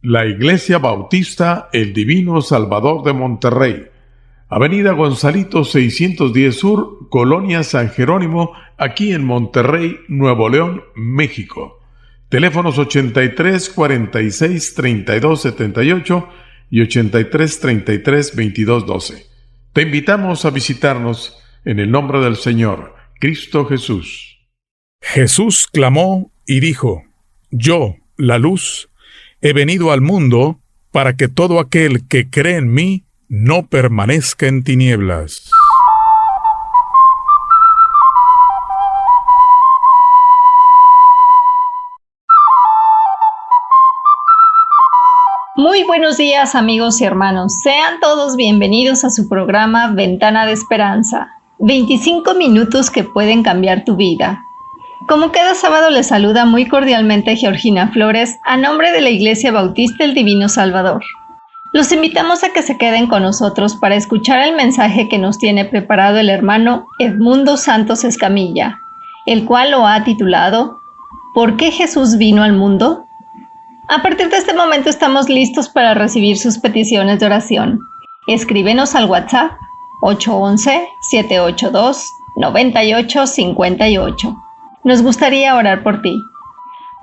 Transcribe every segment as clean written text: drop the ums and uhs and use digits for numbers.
La Iglesia Bautista El Divino Salvador de Monterrey, Avenida Gonzalito 610 Sur, Colonia San Jerónimo, aquí en Monterrey, Nuevo León, México. Teléfonos 83 46 32 78 y 83 33 22 12. Te invitamos a visitarnos en el nombre del Señor, Cristo Jesús. Jesús clamó y dijo: Yo, la luz, he venido al mundo para que todo aquel que cree en mí no permanezca en tinieblas. Muy buenos días, amigos y hermanos. Sean todos bienvenidos a su programa Ventana de Esperanza. 25 minutos que pueden cambiar tu vida. Como cada sábado les saluda muy cordialmente Georgina Flores a nombre de la Iglesia Bautista El Divino Salvador. Los invitamos a que se queden con nosotros para escuchar el mensaje que nos tiene preparado el hermano Edmundo Santos Escamilla, el cual lo ha titulado ¿Por qué Jesús vino al mundo? A partir de este momento estamos listos para recibir sus peticiones de oración. Escríbenos al WhatsApp 811-782-9858. Nos gustaría orar por ti.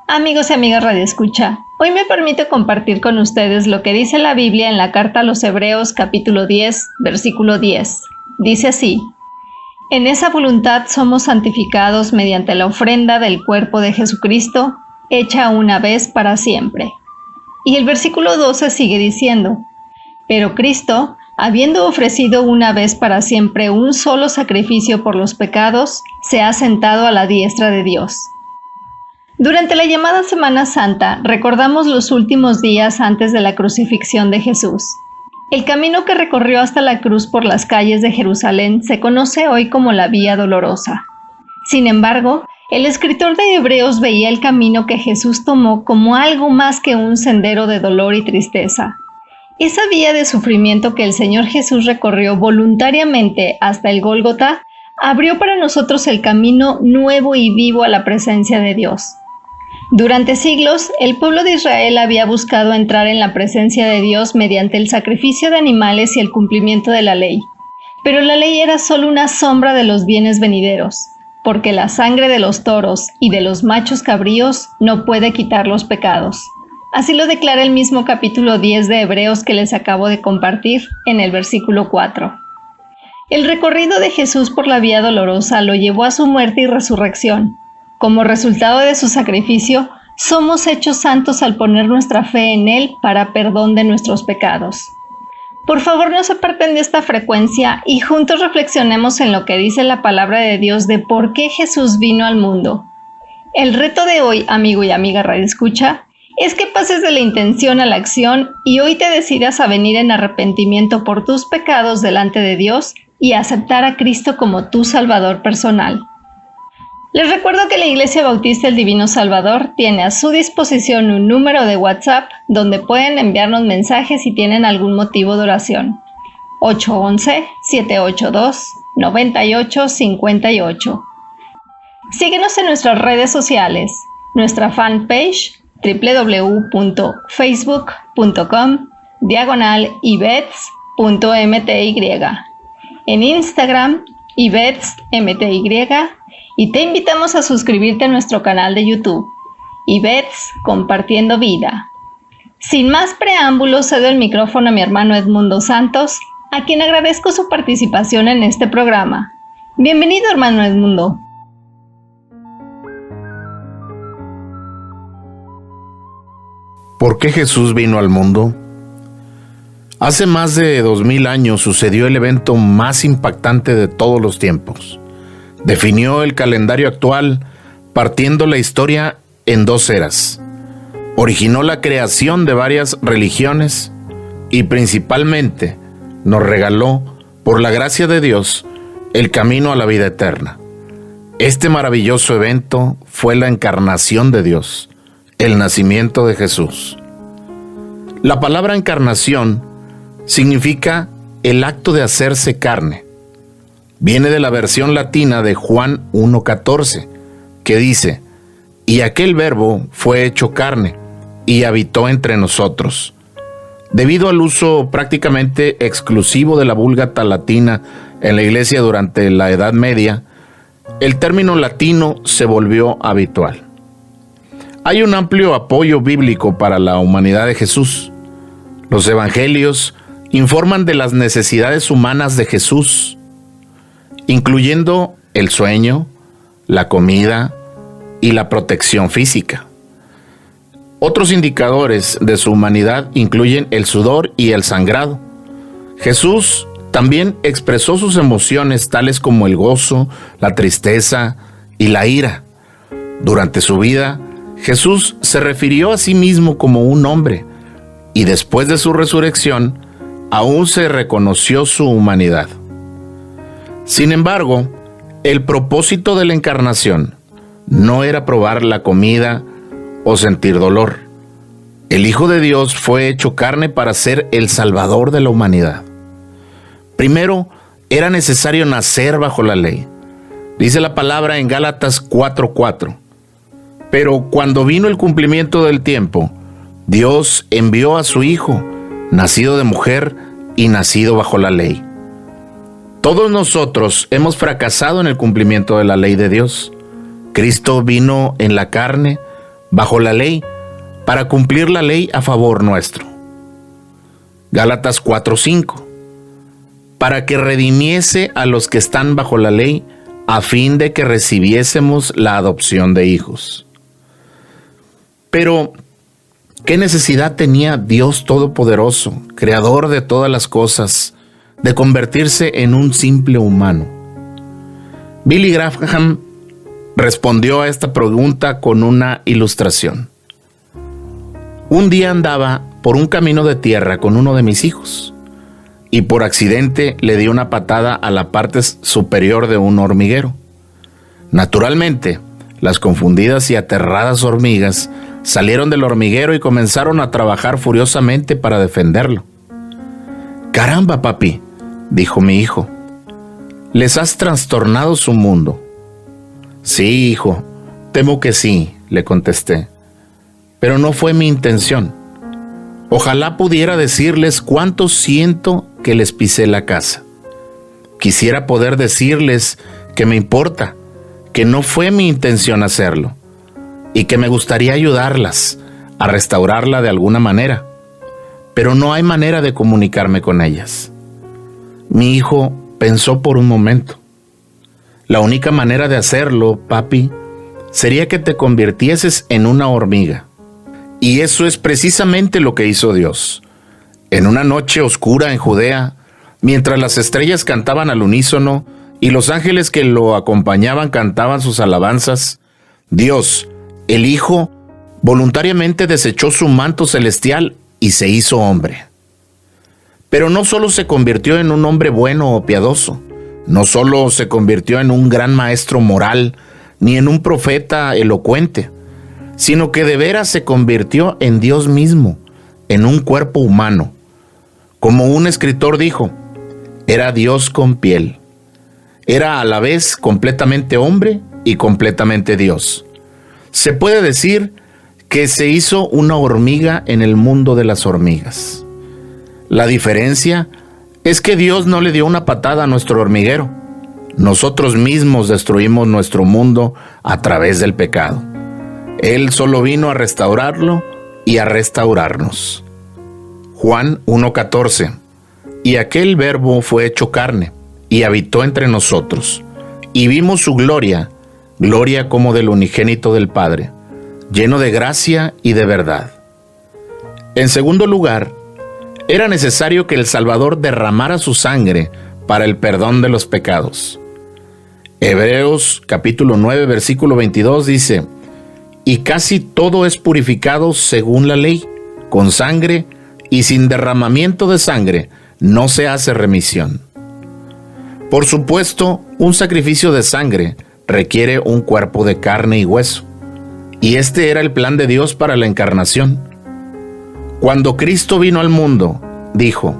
Amigos y amigas Radio Escucha, hoy me permito compartir con ustedes lo que dice la Biblia en la carta a los Hebreos capítulo 10, versículo 10. Dice así: En esa voluntad somos santificados mediante la ofrenda del cuerpo de Jesucristo, hecha una vez para siempre. Y el versículo 12 sigue diciendo: Pero Cristo, habiendo ofrecido una vez para siempre un solo sacrificio por los pecados, se ha sentado a la diestra de Dios. Durante la llamada Semana Santa, recordamos los últimos días antes de la crucifixión de Jesús. El camino que recorrió hasta la cruz por las calles de Jerusalén se conoce hoy como la Vía Dolorosa. Sin embargo, el escritor de Hebreos veía el camino que Jesús tomó como algo más que un sendero de dolor y tristeza. Esa vía de sufrimiento que el Señor Jesús recorrió voluntariamente hasta el Gólgota abrió para nosotros el camino nuevo y vivo a la presencia de Dios. Durante siglos, el pueblo de Israel había buscado entrar en la presencia de Dios mediante el sacrificio de animales y el cumplimiento de la ley. Pero la ley era solo una sombra de los bienes venideros, porque la sangre de los toros y de los machos cabríos no puede quitar los pecados. Así lo declara el mismo capítulo 10 de Hebreos que les acabo de compartir en el versículo 4. El recorrido de Jesús por la Vía Dolorosa lo llevó a su muerte y resurrección. Como resultado de su sacrificio, somos hechos santos al poner nuestra fe en Él para perdón de nuestros pecados. Por favor, no se aparten de esta frecuencia y juntos reflexionemos en lo que dice la palabra de Dios de por qué Jesús vino al mundo. El reto de hoy, amigo y amiga Radio Escucha, es que pases de la intención a la acción y hoy te decidas a venir en arrepentimiento por tus pecados delante de Dios y a aceptar a Cristo como tu Salvador personal. Les recuerdo que la Iglesia Bautista El Divino Salvador tiene a su disposición un número de WhatsApp donde pueden enviarnos mensajes si tienen algún motivo de oración. 811-782-9858. Síguenos en nuestras redes sociales, nuestra fanpage www.facebook.com/ibets.mty, en Instagram ibetsmty, y te invitamos a suscribirte a nuestro canal de YouTube, Ibets Compartiendo Vida. Sin más preámbulos, cedo el micrófono a mi hermano Edmundo Santos, a quien agradezco su participación en este programa. Bienvenido, hermano Edmundo. ¿Por qué Jesús vino al mundo? Hace más de 2000 años sucedió el evento más impactante de todos los tiempos. Definió el calendario actual, partiendo la historia en dos eras. Originó la creación de varias religiones y principalmente nos regaló, por la gracia de Dios, el camino a la vida eterna. Este maravilloso evento fue la encarnación de Dios, el nacimiento de Jesús. La palabra encarnación significa el acto de hacerse carne. Viene de la versión latina de Juan 1:14, que dice: y aquel verbo fue hecho carne, y habitó entre nosotros. Debido al uso prácticamente exclusivo de la Vulgata latina en la Iglesia durante la Edad Media, el término latino se volvió habitual. Hay un amplio apoyo bíblico para la humanidad de Jesús. Los evangelios informan de las necesidades humanas de Jesús, incluyendo el sueño, la comida y la protección física. Otros indicadores de su humanidad incluyen el sudor y el sangrado. Jesús también expresó sus emociones tales como el gozo, la tristeza y la ira. Durante su vida, Jesús se refirió a sí mismo como un hombre, y después de su resurrección, aún se reconoció su humanidad. Sin embargo, el propósito de la encarnación no era probar la comida o sentir dolor. El Hijo de Dios fue hecho carne para ser el Salvador de la humanidad. Primero, era necesario nacer bajo la ley. Dice la palabra en Gálatas 4:4. Pero cuando vino el cumplimiento del tiempo, Dios envió a su Hijo, nacido de mujer y nacido bajo la ley. Todos nosotros hemos fracasado en el cumplimiento de la ley de Dios. Cristo vino en la carne, bajo la ley, para cumplir la ley a favor nuestro. Gálatas 4:5. Para que redimiese a los que están bajo la ley, a fin de que recibiésemos la adopción de hijos. Pero, ¿qué necesidad tenía Dios Todopoderoso, creador de todas las cosas, de convertirse en un simple humano? Billy Graham respondió a esta pregunta con una ilustración. Un día andaba por un camino de tierra con uno de mis hijos y por accidente le di una patada a la parte superior de un hormiguero. Naturalmente, las confundidas y aterradas hormigas salieron del hormiguero y comenzaron a trabajar furiosamente para defenderlo. «Caramba, papi», dijo mi hijo, «les has trastornado su mundo». «Sí, hijo, temo que sí», le contesté, «pero no fue mi intención. Ojalá pudiera decirles cuánto siento que les pisé la casa. Quisiera poder decirles que me importa, que no fue mi intención hacerlo, y que me gustaría ayudarlas a restaurarla de alguna manera, pero no hay manera de comunicarme con ellas». Mi hijo pensó por un momento. «La única manera de hacerlo, papi, sería que te convirtieses en una hormiga». Y eso es precisamente lo que hizo Dios. En una noche oscura en Judea, mientras las estrellas cantaban al unísono y los ángeles que lo acompañaban cantaban sus alabanzas, Dios, el Hijo, voluntariamente desechó su manto celestial y se hizo hombre. Pero no solo se convirtió en un hombre bueno o piadoso, no solo se convirtió en un gran maestro moral, ni en un profeta elocuente, sino que de veras se convirtió en Dios mismo, en un cuerpo humano. Como un escritor dijo, era Dios con piel. Era a la vez completamente hombre y completamente Dios. Se puede decir que se hizo una hormiga en el mundo de las hormigas. La diferencia es que Dios no le dio una patada a nuestro hormiguero. Nosotros mismos destruimos nuestro mundo a través del pecado. Él solo vino a restaurarlo y a restaurarnos. Juan 1:14. Y aquel Verbo fue hecho carne y habitó entre nosotros, y vimos su gloria, gloria como del unigénito del Padre, lleno de gracia y de verdad. En segundo lugar, era necesario que el Salvador derramara su sangre para el perdón de los pecados. Hebreos capítulo 9, versículo 22 dice, y casi todo es purificado según la ley, con sangre, y sin derramamiento de sangre no se hace remisión. Por supuesto, un sacrificio de sangre requiere un cuerpo de carne y hueso, y este era el plan de Dios para la encarnación. Cuando Cristo vino al mundo, dijo,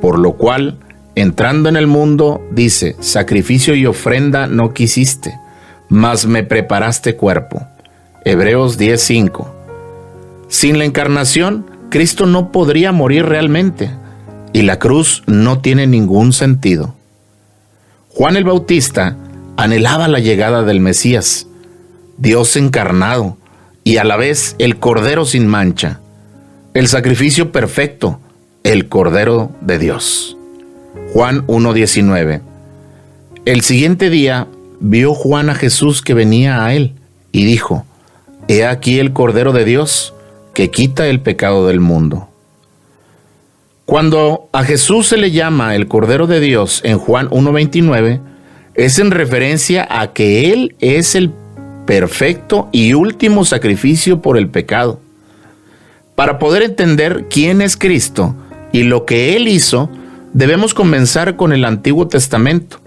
por lo cual, entrando en el mundo, dice, sacrificio y ofrenda no quisiste, mas me preparaste cuerpo. Hebreos 10:5. Sin la encarnación, Cristo no podría morir realmente, y la cruz no tiene ningún sentido. Juan el Bautista anhelaba la llegada del Mesías, Dios encarnado, y a la vez el Cordero sin mancha, el sacrificio perfecto, el Cordero de Dios. Juan 1:19. El siguiente día vio Juan a Jesús que venía a él, y dijo: He aquí el Cordero de Dios, que quita el pecado del mundo. Cuando a Jesús se le llama el Cordero de Dios en Juan 1:29, es en referencia a que Él es el perfecto y último sacrificio por el pecado. Para poder entender quién es Cristo y lo que Él hizo, debemos comenzar con el Antiguo Testamento,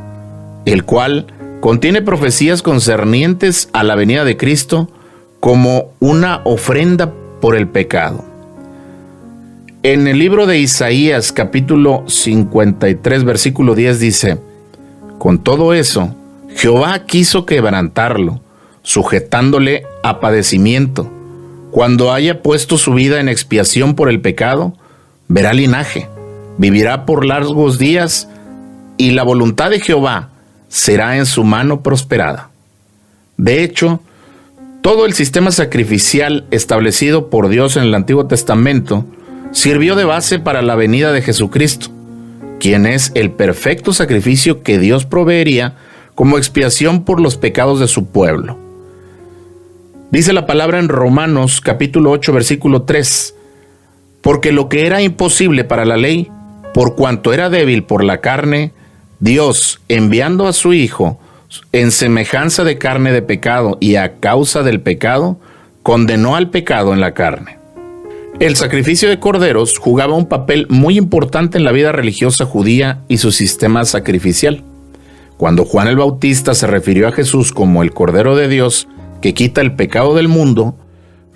el cual contiene profecías concernientes a la venida de Cristo como una ofrenda por el pecado. En el libro de Isaías, capítulo 53, versículo 10 dice: Con todo eso, Jehová quiso quebrantarlo, sujetándole a padecimiento. Cuando haya puesto su vida en expiación por el pecado, verá linaje, vivirá por largos días, y la voluntad de Jehová será en su mano prosperada. De hecho, todo el sistema sacrificial establecido por Dios en el Antiguo Testamento sirvió de base para la venida de Jesucristo, quien es el perfecto sacrificio que Dios proveería como expiación por los pecados de su pueblo. Dice la palabra en Romanos capítulo 8, versículo 3, porque lo que era imposible para la ley, por cuanto era débil por la carne, Dios, enviando a su Hijo en semejanza de carne de pecado y a causa del pecado, condenó al pecado en la carne. El sacrificio de corderos jugaba un papel muy importante en la vida religiosa judía y su sistema sacrificial. Cuando Juan el Bautista se refirió a Jesús como el Cordero de Dios que quita el pecado del mundo,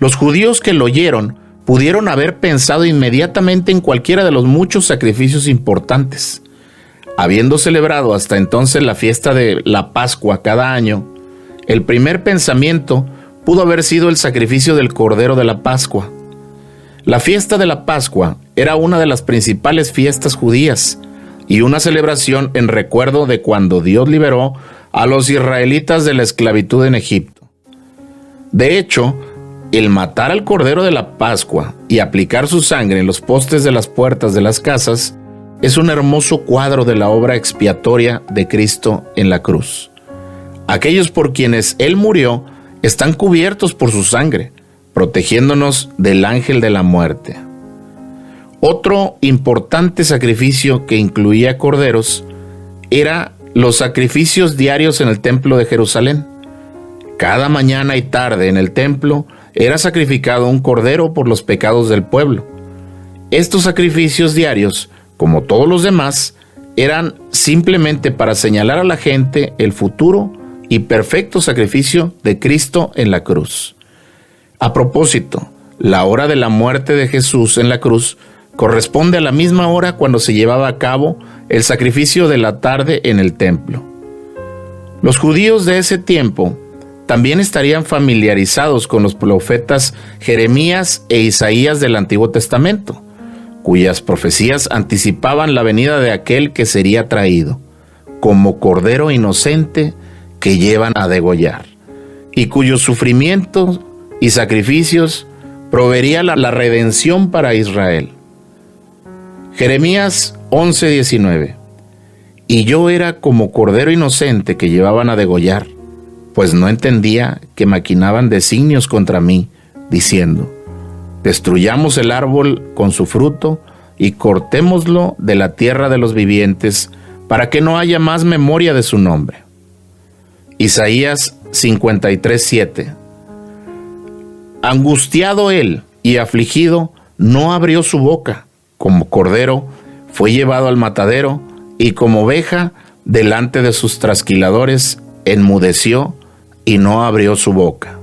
los judíos que lo oyeron pudieron haber pensado inmediatamente en cualquiera de los muchos sacrificios importantes. Habiendo celebrado hasta entonces la fiesta de la Pascua cada año, el primer pensamiento pudo haber sido el sacrificio del Cordero de la Pascua. La fiesta de la Pascua era una de las principales fiestas judías y una celebración en recuerdo de cuando Dios liberó a los israelitas de la esclavitud en Egipto. De hecho, el matar al Cordero de la Pascua y aplicar su sangre en los postes de las puertas de las casas es un hermoso cuadro de la obra expiatoria de Cristo en la cruz. Aquellos por quienes Él murió están cubiertos por su sangre, protegiéndonos del ángel de la muerte. Otro importante sacrificio que incluía corderos era los sacrificios diarios en el templo de Jerusalén. Cada mañana y tarde en el templo era sacrificado un cordero por los pecados del pueblo. Estos sacrificios diarios, como todos los demás, eran simplemente para señalar a la gente el futuro y perfecto sacrificio de Cristo en la cruz. A propósito, la hora de la muerte de Jesús en la cruz corresponde a la misma hora cuando se llevaba a cabo el sacrificio de la tarde en el templo. Los judíos de ese tiempo también estarían familiarizados con los profetas Jeremías e Isaías del Antiguo Testamento, cuyas profecías anticipaban la venida de aquel que sería traído, como cordero inocente que llevan a degollar, y cuyos sufrimientos y sacrificios proveería la redención para Israel. Jeremías 11:19. Y yo era como cordero inocente que llevaban a degollar, pues no entendía que maquinaban designios contra mí, diciendo: destruyamos el árbol con su fruto y cortémoslo de la tierra de los vivientes, para que no haya más memoria de su nombre. Isaías 53:7. Angustiado él y afligido, no abrió su boca. Como cordero fue llevado al matadero, y como oveja delante de sus trasquiladores enmudeció y no abrió su boca.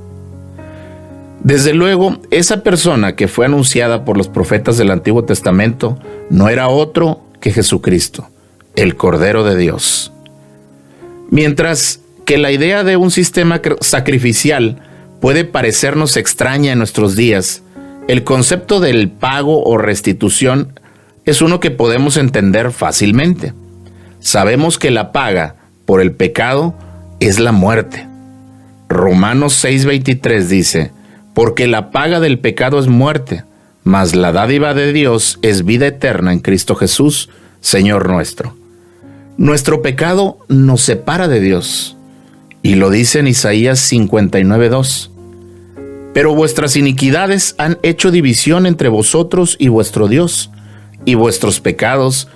Desde luego, esa persona que fue anunciada por los profetas del Antiguo Testamento no era otro que Jesucristo, el Cordero de Dios. Mientras que la idea de un sistema sacrificial puede parecernos extraña en nuestros días, El concepto del pago o restitución es uno que podemos entender fácilmente. Sabemos que la paga por el pecado es la muerte. Romanos 6:23 dice: porque la paga del pecado es muerte, mas la dádiva de Dios es vida eterna en Cristo Jesús, Señor nuestro. Nuestro pecado nos separa de Dios, y lo dice en Isaías 59:2. Pero vuestras iniquidades han hecho división entre vosotros y vuestro Dios, y vuestros pecados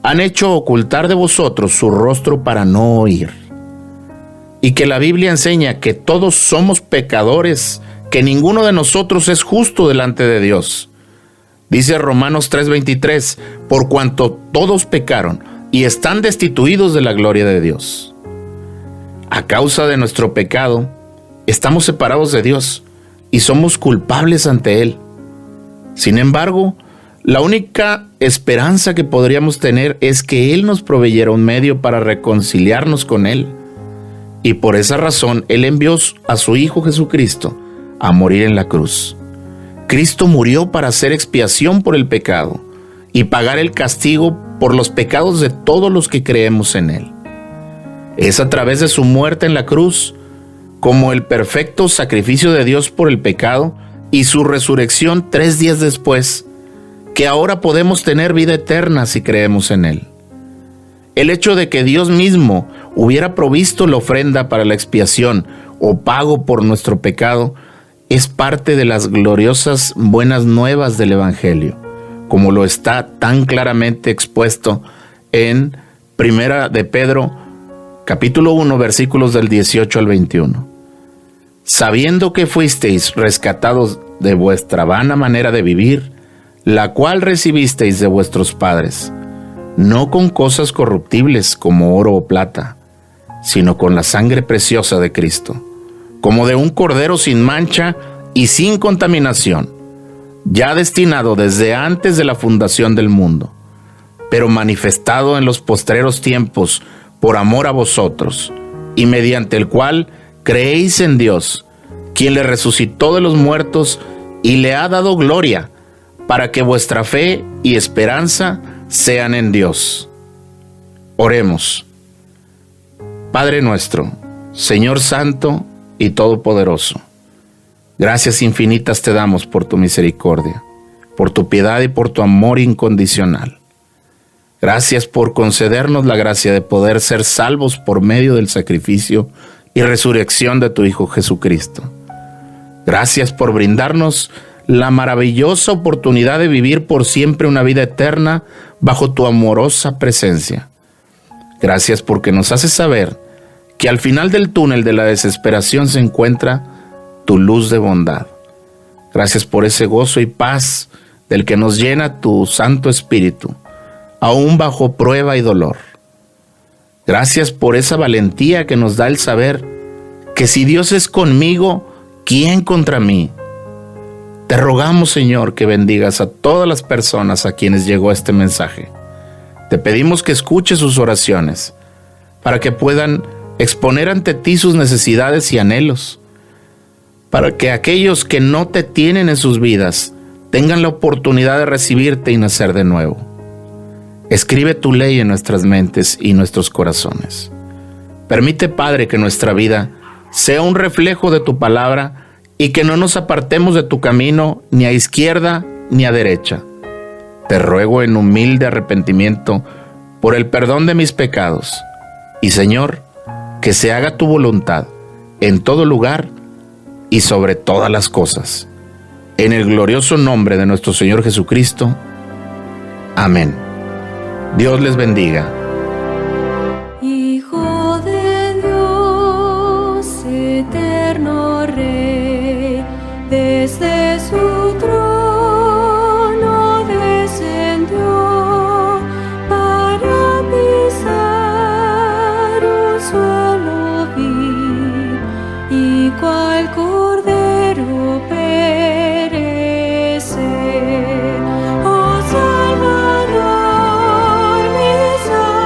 han hecho ocultar de vosotros su rostro para no oír. Y que la Biblia enseña que todos somos pecadores, que ninguno de nosotros es justo delante de Dios. Dice Romanos 3:23, por cuanto todos pecaron y están destituidos de la gloria de Dios. A causa de nuestro pecado, estamos separados de Dios y somos culpables ante Él. Sin embargo, la única esperanza que podríamos tener es que Él nos proveyera un medio para reconciliarnos con Él. Y por esa razón, Él envió a su Hijo Jesucristo a morir en la cruz. Cristo murió para hacer expiación por el pecado y pagar el castigo por los pecados de todos los que creemos en Él. Es a través de su muerte en la cruz, como el perfecto sacrificio de Dios por el pecado, y su resurrección 3 días después, que ahora podemos tener vida eterna si creemos en Él. El hecho de que Dios mismo hubiera provisto la ofrenda para la expiación o pago por nuestro pecado es parte de las gloriosas buenas nuevas del Evangelio, como lo está tan claramente expuesto en Primera de Pedro, capítulo 1, versículos del 18 al 21. Sabiendo que fuisteis rescatados de vuestra vana manera de vivir, la cual recibisteis de vuestros padres, no con cosas corruptibles como oro o plata, sino con la sangre preciosa de Cristo, como de un cordero sin mancha y sin contaminación, ya destinado desde antes de la fundación del mundo, pero manifestado en los postreros tiempos por amor a vosotros, y mediante el cual creéis en Dios, quien le resucitó de los muertos y le ha dado gloria, para que vuestra fe y esperanza sean en Dios. Oremos. Padre nuestro, Señor Santo y Todopoderoso, gracias infinitas te damos por tu misericordia, por tu piedad y por tu amor incondicional. Gracias por concedernos la gracia de poder ser salvos por medio del sacrificio y resurrección de tu Hijo Jesucristo. Gracias por brindarnos la maravillosa oportunidad de vivir por siempre una vida eterna bajo tu amorosa presencia. Gracias porque nos haces saber que al final del túnel de la desesperación se encuentra tu luz de bondad. Gracias por ese gozo y paz del que nos llena tu Santo Espíritu, aún bajo prueba y dolor. Gracias por esa valentía que nos da el saber que si Dios es conmigo, ¿quién contra mí? Te rogamos, Señor, que bendigas a todas las personas a quienes llegó este mensaje. Te pedimos que escuches sus oraciones para que puedan exponer ante ti sus necesidades y anhelos, para que aquellos que no te tienen en sus vidas tengan la oportunidad de recibirte y nacer de nuevo. Escribe tu ley en nuestras mentes y nuestros corazones. Permite, Padre, que nuestra vida sea un reflejo de tu palabra y que no nos apartemos de tu camino ni a izquierda ni a derecha. Te ruego en humilde arrepentimiento por el perdón de mis pecados. Y, Señor, que se haga tu voluntad en todo lugar y sobre todas las cosas. En el glorioso nombre de nuestro Señor Jesucristo. Amén. Dios les bendiga. Hijo de Dios, eterno Rey, desde su trono descendió para pisar un suelo vil, y cual cordero perecer. Oh Salvador, mi Salvador,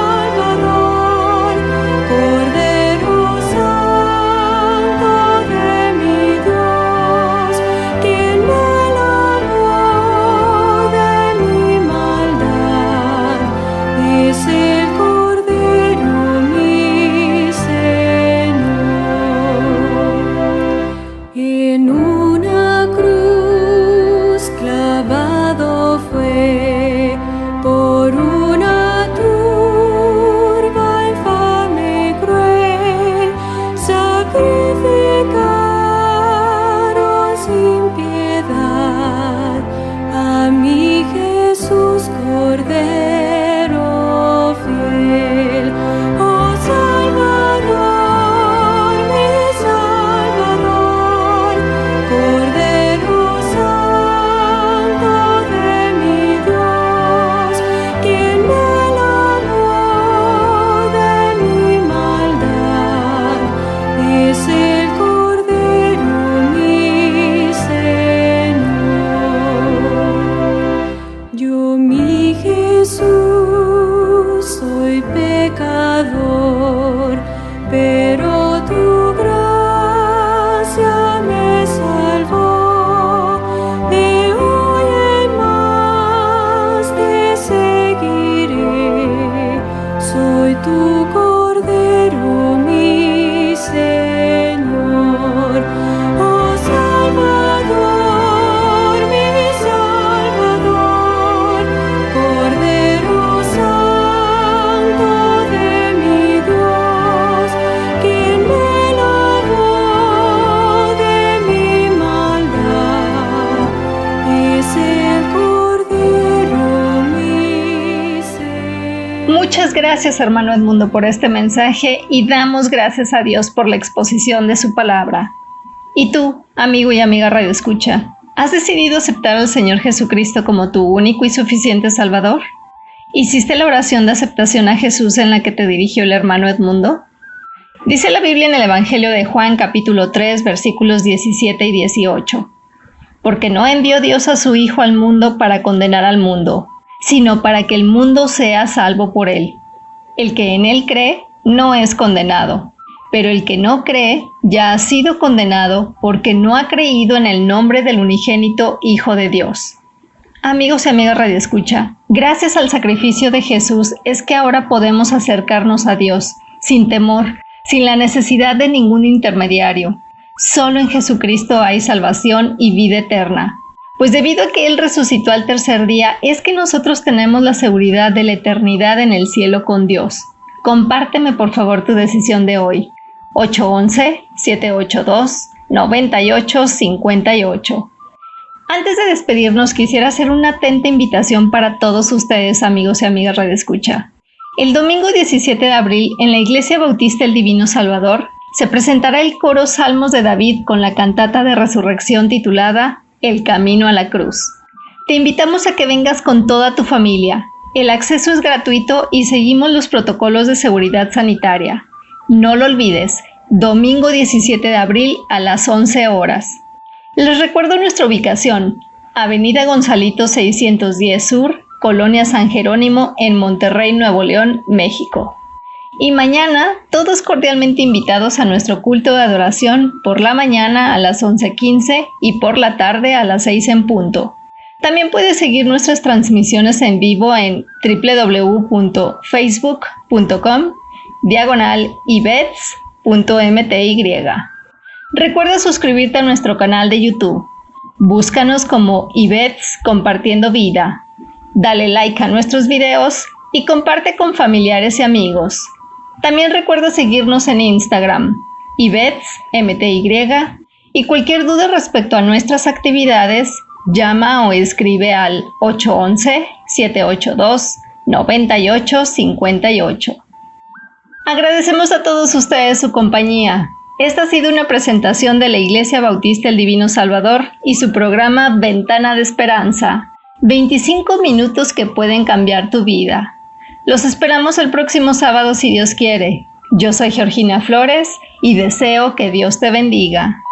tu Cordero, mi Señor. Oh Salvador, mi Salvador, Cordero Santo de mi Dios, quien me lavó de mi maldad, es el Cordero, mi Señor. Muchas gracias, hermano Edmundo, por este mensaje y damos gracias a Dios por la exposición de su palabra. Y tú, amigo y amiga Radio Escucha, ¿has decidido aceptar al Señor Jesucristo como tu único y suficiente Salvador? ¿Hiciste la oración de aceptación a Jesús en la que te dirigió el hermano Edmundo? Dice la Biblia en el Evangelio de Juan, capítulo 3, versículos 17 y 18. Porque no envió Dios a su Hijo al mundo para condenar al mundo, sino para que el mundo sea salvo por él. El que en él cree no es condenado, pero el que no cree ya ha sido condenado porque no ha creído en el nombre del unigénito Hijo de Dios. Amigos y amigas Radio Escucha, gracias al sacrificio de Jesús es que ahora podemos acercarnos a Dios sin temor, sin la necesidad de ningún intermediario. Solo en Jesucristo hay salvación y vida eterna. Pues debido a que Él resucitó al tercer día, es que nosotros tenemos la seguridad de la eternidad en el cielo con Dios. Compárteme por favor tu decisión de hoy. 811-782-9858. Antes de despedirnos, quisiera hacer una atenta invitación para todos ustedes, amigos y amigas Radio Escucha. El domingo 17 de abril, en la Iglesia Bautista El Divino Salvador, se presentará el coro Salmos de David con la cantata de resurrección titulada El Camino a la Cruz. Te invitamos a que vengas con toda tu familia. El acceso es gratuito y seguimos los protocolos de seguridad sanitaria. No lo olvides, domingo 17 de abril a las 11 horas. Les recuerdo nuestra ubicación, Avenida Gonzalito 610 Sur, Colonia San Jerónimo, en Monterrey, Nuevo León, México. Y mañana, todos cordialmente invitados a nuestro culto de adoración por la mañana a las 11:15 y por la tarde a las 6 en punto. También puedes seguir nuestras transmisiones en vivo en www.facebook.com/ibets.mty. Recuerda suscribirte a nuestro canal de YouTube. Búscanos como Ibets Compartiendo Vida. Dale like a nuestros videos y comparte con familiares y amigos. También recuerda seguirnos en Instagram, IbetsMTY, y cualquier duda respecto a nuestras actividades, llama o escribe al 811-782-9858. Agradecemos a todos ustedes su compañía. Esta ha sido una presentación de la Iglesia Bautista El Divino Salvador y su programa Ventana de Esperanza. 25 minutos que pueden cambiar tu vida. Los esperamos el próximo sábado si Dios quiere. Yo soy Georgina Flores y deseo que Dios te bendiga.